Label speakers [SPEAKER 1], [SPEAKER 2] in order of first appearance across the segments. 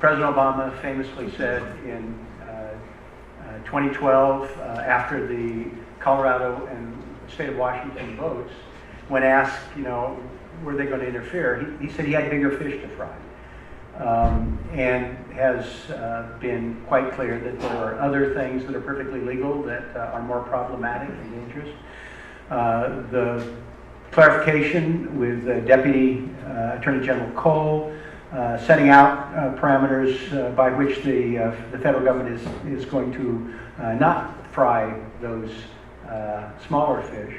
[SPEAKER 1] President Obama famously said in 2012, after the Colorado and state of Washington votes, when asked, were they going to interfere, he said he had bigger fish to fry. And has been quite clear that there are other things that are perfectly legal that are more problematic and dangerous. The clarification with Deputy Attorney General Cole, setting out parameters by which the federal government is going to not fry those smaller fish.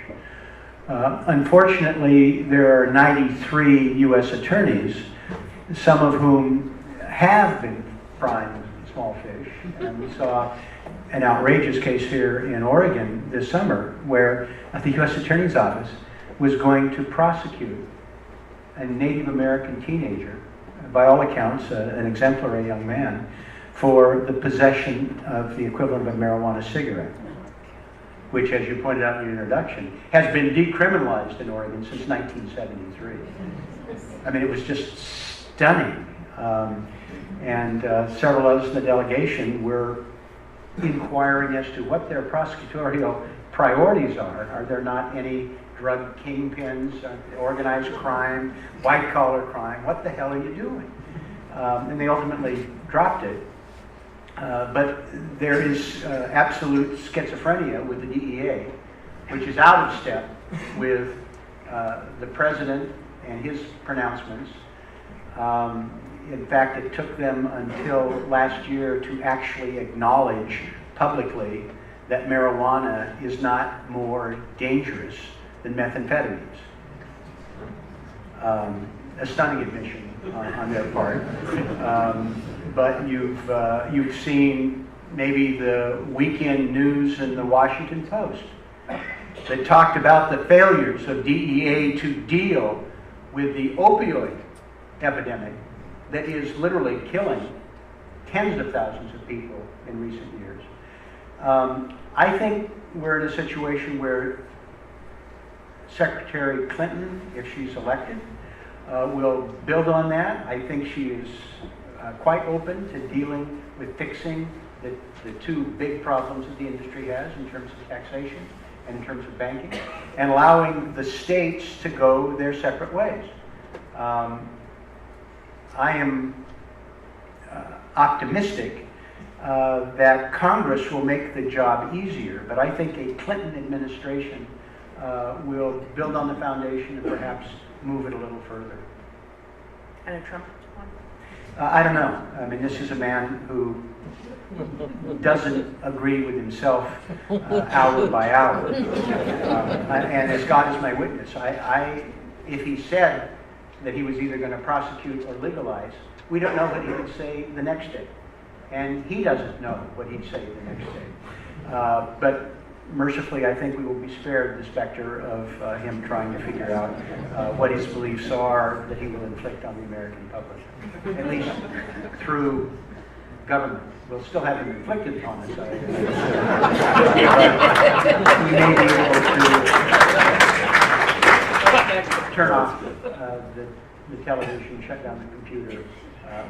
[SPEAKER 1] Unfortunately, there are 93 U.S. attorneys, some of whom have been frying small fish. And we saw an outrageous case here in Oregon this summer where the U.S. Attorney's Office was going to prosecute a Native American teenager, by all accounts an exemplary young man, for the possession of the equivalent of a marijuana cigarette, which, as you pointed out in your introduction, has been decriminalized in Oregon since 1973. I mean, it was just stunning. And several others in the delegation were inquiring as to what their prosecutorial priorities are. Are there not any drug kingpins, organized crime, white-collar crime? What the hell are you doing? And they ultimately dropped it. But there is absolute schizophrenia with the DEA, which is out of step with the president and his pronouncements. In fact, it took them until last year to actually acknowledge publicly that marijuana is not more dangerous than methamphetamines. A stunning admission on their part. But you've seen maybe the weekend news in the Washington Post that talked about the failures of DEA to deal with the opioid epidemic that is literally killing tens of thousands of people in recent years. I think we're in a situation where Secretary Clinton, if she's elected, will build on that. I think she is quite open to dealing with fixing the two big problems that the industry has in terms of taxation and in terms of banking, and allowing the states to go their separate ways. I am optimistic that Congress will make the job easier, but I think a Clinton administration will build on the foundation and perhaps move it a little further.
[SPEAKER 2] And a Trump one?
[SPEAKER 1] I don't know. I mean, this is a man who doesn't agree with himself hour by hour. And as God is my witness, if he said that he was either going to prosecute or legalize, we don't know what he would say the next day. And he doesn't know what he'd say the next day. But mercifully, I think we will be spared the specter of him trying to figure out what his beliefs are that he will inflict on the American public, at least through government. We'll still have him inflicted upon us, but we may be able to turn off the television, shut down the computer,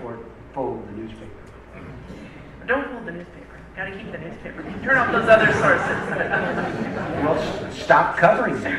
[SPEAKER 1] or fold the newspaper.
[SPEAKER 2] Don't fold the newspaper. Got to keep the newspaper. Turn off those other sources.
[SPEAKER 1] Well, stop covering them.